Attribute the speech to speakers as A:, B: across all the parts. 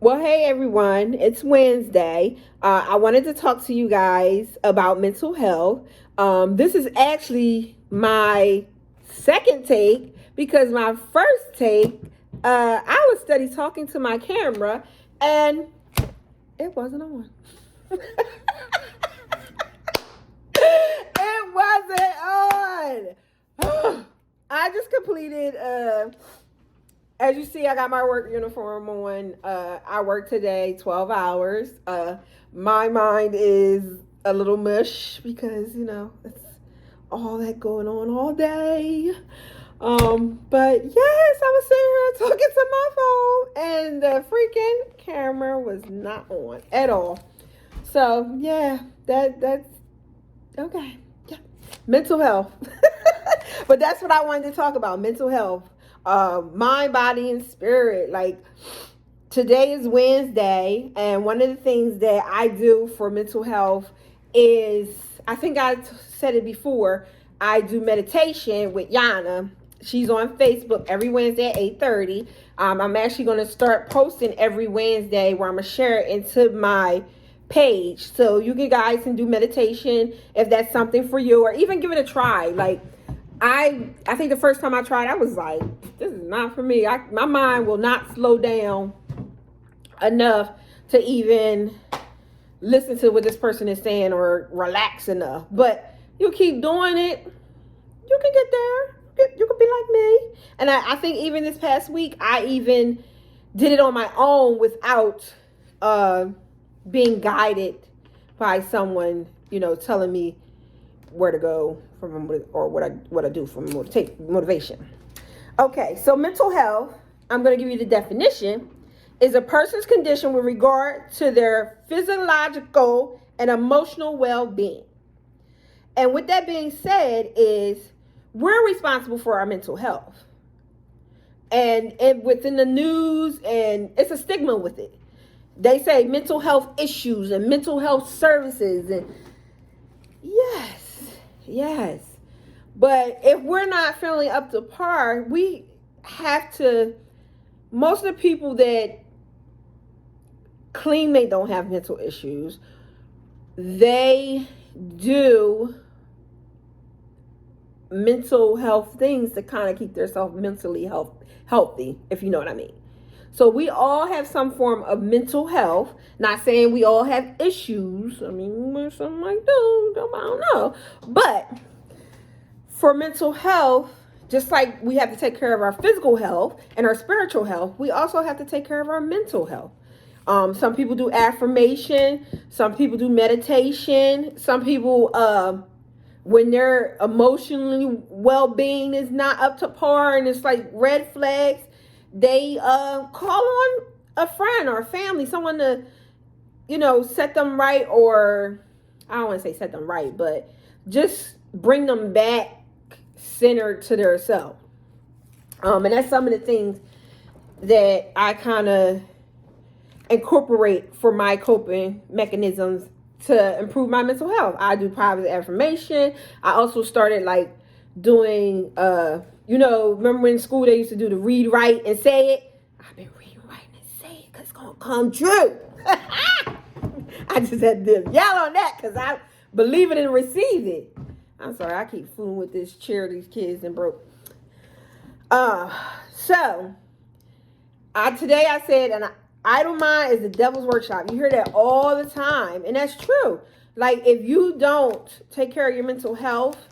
A: Well, hey everyone, it's Wednesday. I wanted to talk to you guys about mental health. This is actually my second take because my first take, I was study talking to my camera and it wasn't on. It wasn't on. I just completed as you see, I got my work uniform on. I work today 12 hours. My mind is a little mush because, it's all that going on all day. But yes, I was sitting here talking to my phone and the freaking camera was not on at all. So yeah, that's okay. Yeah. Mental health. But that's what I wanted to talk about, mental health. Mind, body, and spirit. Like today is Wednesday, and one of the things that I do for mental health is I think I said it before. I do meditation with Yana. She's on Facebook every Wednesday at 8:30. I'm actually going to start posting every Wednesday where I'm going to share it into my page, so you guys can do meditation if that's something for you, or even give it a try. Like I think the first time I tried, I was like, this is not for me. My mind will not slow down enough to even listen to what this person is saying or relax enough. But you keep doing it, you can get there. You can be like me. And I think even this past week, I even did it on my own without being guided by someone, telling me where to go from or what I do for motivation. Okay, so mental health, I'm going to give you the definition, is a person's condition with regard to their physiological and emotional well-being. And with that being said, is we're responsible for our mental health. And within the news, and it's a stigma with it. They say mental health issues and mental health services, and yes. But if we're not feeling up to par, we have to. Most of the people that claim they don't have mental issues, they do mental health things to kind of keep themselves mentally healthy, if you know what I mean. So we all have some form of mental health. Not saying we all have issues. I mean, some might do. I don't know. But for mental health, just like we have to take care of our physical health and our spiritual health, we also have to take care of our mental health. Some people do affirmation. Some people do meditation. Some people, when their emotionally well-being is not up to par and it's like red flags, they call on a friend or a family, someone to, set them right, or I don't want to say set them right, but just bring them back centered to their self. And that's some of the things that I kind of incorporate for my coping mechanisms to improve my mental health. I do positive affirmation. I also started like doing, remember when in school they used to do the read, write, and say it? I've been reading, writing, and say it because it's going to come true. I just had to yell on that because I believe it and receive it. I'm sorry, I keep fooling with this chair these kids and broke. So today I said, an idle mind is the devil's workshop. You hear that all the time, and that's true. Like if you don't take care of your mental health,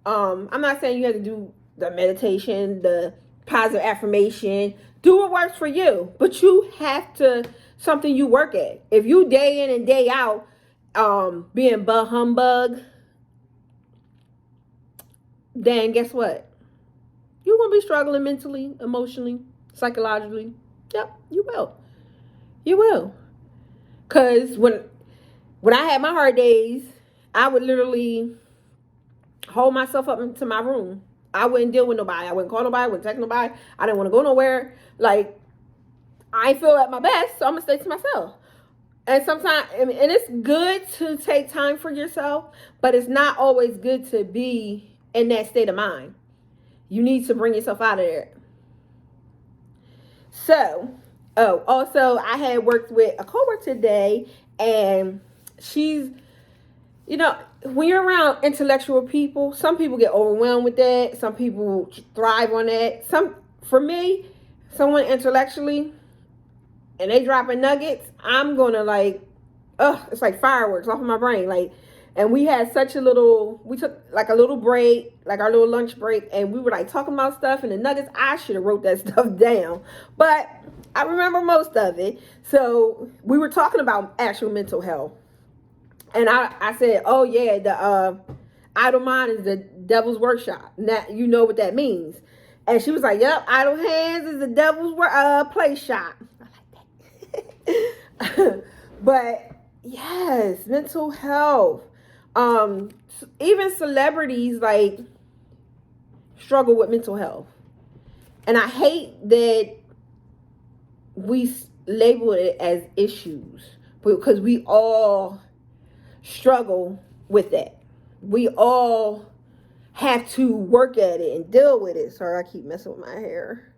A: I'm not saying you have to do the meditation, the positive affirmation. Do what works for you, but you have to something you work at. If you day in and day out, being humbug, then guess what? You're going to be struggling mentally, emotionally, psychologically. Yep, you will. You will. Because when I had my hard days, I would literally hold myself up into my room. I wouldn't deal with nobody. I wouldn't call nobody. I wouldn't text nobody. I didn't want to go nowhere. Like, I feel at my best, so I'm going to stay to myself. And sometimes, and it's good to take time for yourself, but it's not always good to be in that state of mind. You need to bring yourself out of there. So, Oh, also, I had worked with a coworker today, and she's, you know, when you're around intellectual people, some people get overwhelmed with that. Some people thrive on that. For me, someone intellectually, and they dropping nuggets, I'm gonna like, it's like fireworks off of my brain. Like, and we had we took like a little break, like our little lunch break, and we were like talking about stuff and the nuggets. I should have wrote that stuff down, but I remember most of it. So we were talking about actual mental health. And I said, oh yeah, the idle mind is the devil's workshop. Now you know what that means. And she was like, yep, idle hands is the devil's play shop. I like that. But yes, mental health. Even celebrities like struggle with mental health. And I hate that we label it as issues, because we all struggle with that. We all have to work at it and deal with it. Sorry, I keep messing with my hair.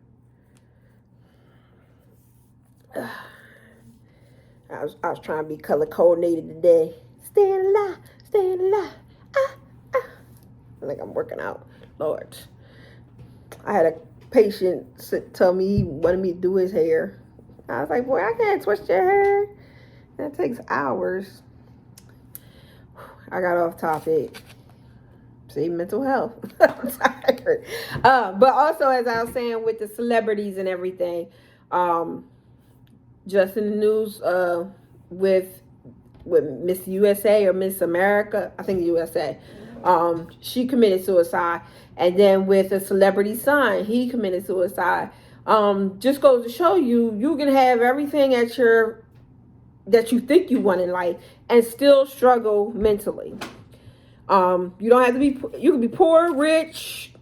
A: I was trying to be color coordinated today. Staying alive, staying alive. I think I'm working out. Lord. I had a patient tell me he wanted me to do his hair. I was like, boy, I can't twist your hair. That takes hours. I got off topic. See, mental health. I'm tired. But also, as I was saying, with the celebrities and everything, just in the news with Miss USA or Miss America, I think USA, she committed suicide. And then with a celebrity son, he committed suicide. Just goes to show you can have everything that you think you want in life and still struggle mentally. You don't have to be, you can be poor, rich,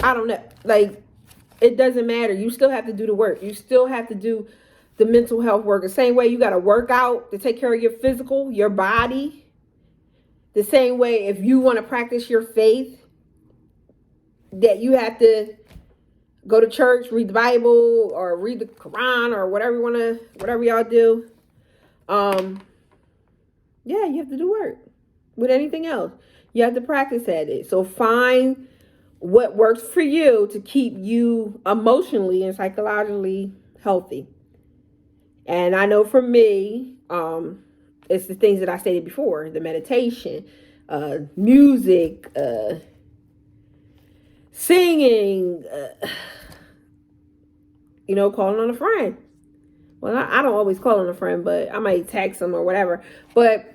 A: I don't know. Like, it doesn't matter. You still have to do the work. You still have to do the mental health work. The same way you got to work out to take care of your physical, your body. The same way if you want to practice your faith, that you have to go to church, read the Bible, or read the Quran, or whatever y'all do. Yeah, you have to do work. With anything else, you have to practice at it. So find what works for you to keep you emotionally and psychologically healthy. And I know for me, it's the things that I stated before: the meditation, music, singing, calling on a friend. Well, I don't always call on a friend, but I might text them or whatever. But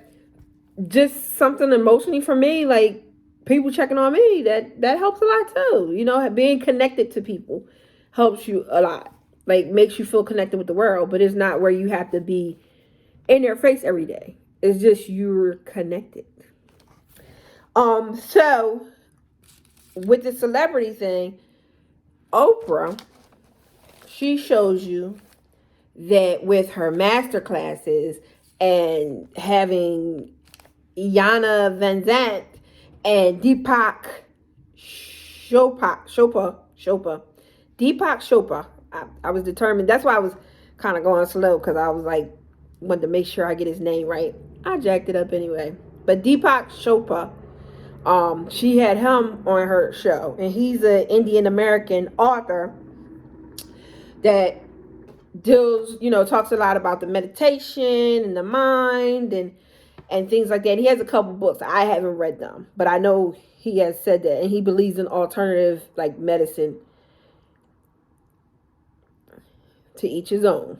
A: just something emotionally for me, like people checking on me, that helps a lot too. Being connected to people helps you a lot. Like, makes you feel connected with the world, but it's not where you have to be in their face every day. It's just you're connected. So with the celebrity thing, Oprah, she shows you that with her master classes and having Iyanla Vanzant and Deepak Chopra. Deepak Chopra. I was determined. That's why I was kind of going slow, because I was like, wanted to make sure I get his name right. I jacked it up anyway. But Deepak Chopra, she had him on her show, and he's an Indian American author that deals, talks a lot about the meditation and the mind and things like that. He has a couple books. I haven't read them, but I know he has said that, and he believes in alternative, like, medicine. To each his own.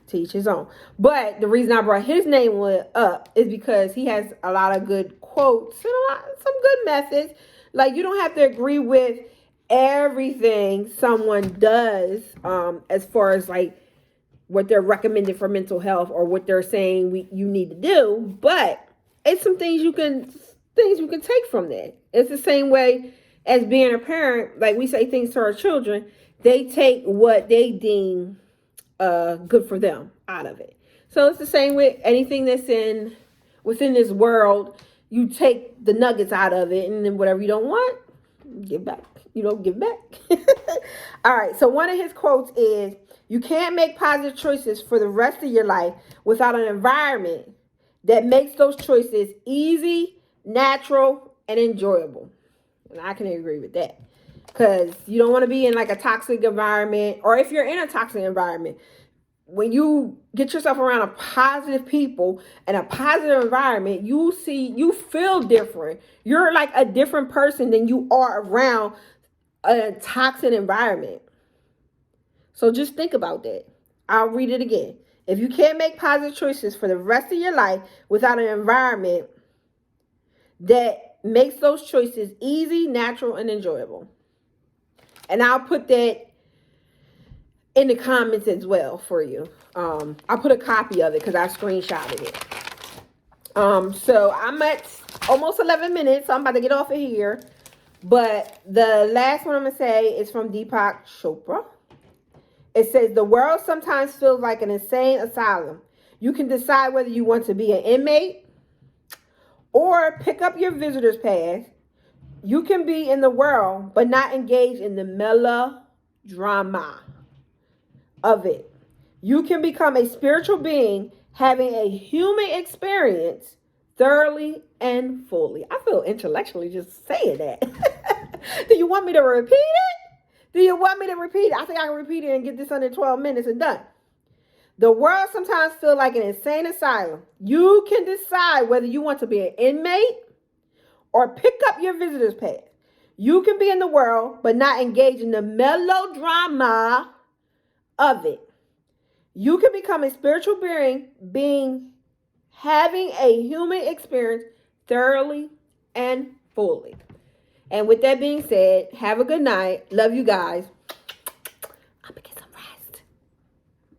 A: To each his own. But the reason I brought his name up is because he has a lot of good quotes and some good methods. Like, you don't have to agree with everything someone does, as far as like what they're recommending for mental health or what they're saying you need to do, but it's some things you can take from that. It's the same way as being a parent. Like, we say things to our children, they take what they deem good for them out of it. So it's the same with anything that's within this world. You take the nuggets out of it, and then whatever you don't want, give back. Give back. All right. So one of his quotes is, You can't make positive choices for the rest of your life without an environment that makes those choices easy, natural, and enjoyable. And I can agree with that. Because you don't want to be in like a toxic environment, or if you're in a toxic environment, when you get yourself around a positive people and a positive environment, you feel different. You're like a different person than you are around a toxic environment. So just think about that. I'll read it again. If you can't make positive choices for the rest of your life without an environment that makes those choices easy, natural, and enjoyable. And I'll put that in the comments as well for you. I'll put a copy of it because I screenshotted it. So I'm at almost 11 minutes. So I'm about to get off of here. But the last one I'm going to say is from Deepak Chopra. It says, the world sometimes feels like an insane asylum. You can decide whether you want to be an inmate or pick up your visitor's pass. You can be in the world, but not engage in the melodrama of it. You can become a spiritual being having a human experience thoroughly and fully. I feel intellectually just saying that. Do you want me to repeat it? Do you want me to repeat it? I think I can repeat it and get this under 12 minutes and done. The world sometimes feels like an insane asylum. You can decide whether you want to be an inmate or pick up your visitor's pass. You can be in the world, but not engage in the melodrama of it. You can become a spiritual being having a human experience thoroughly and fully. And with that being said, have a good night. Love you guys.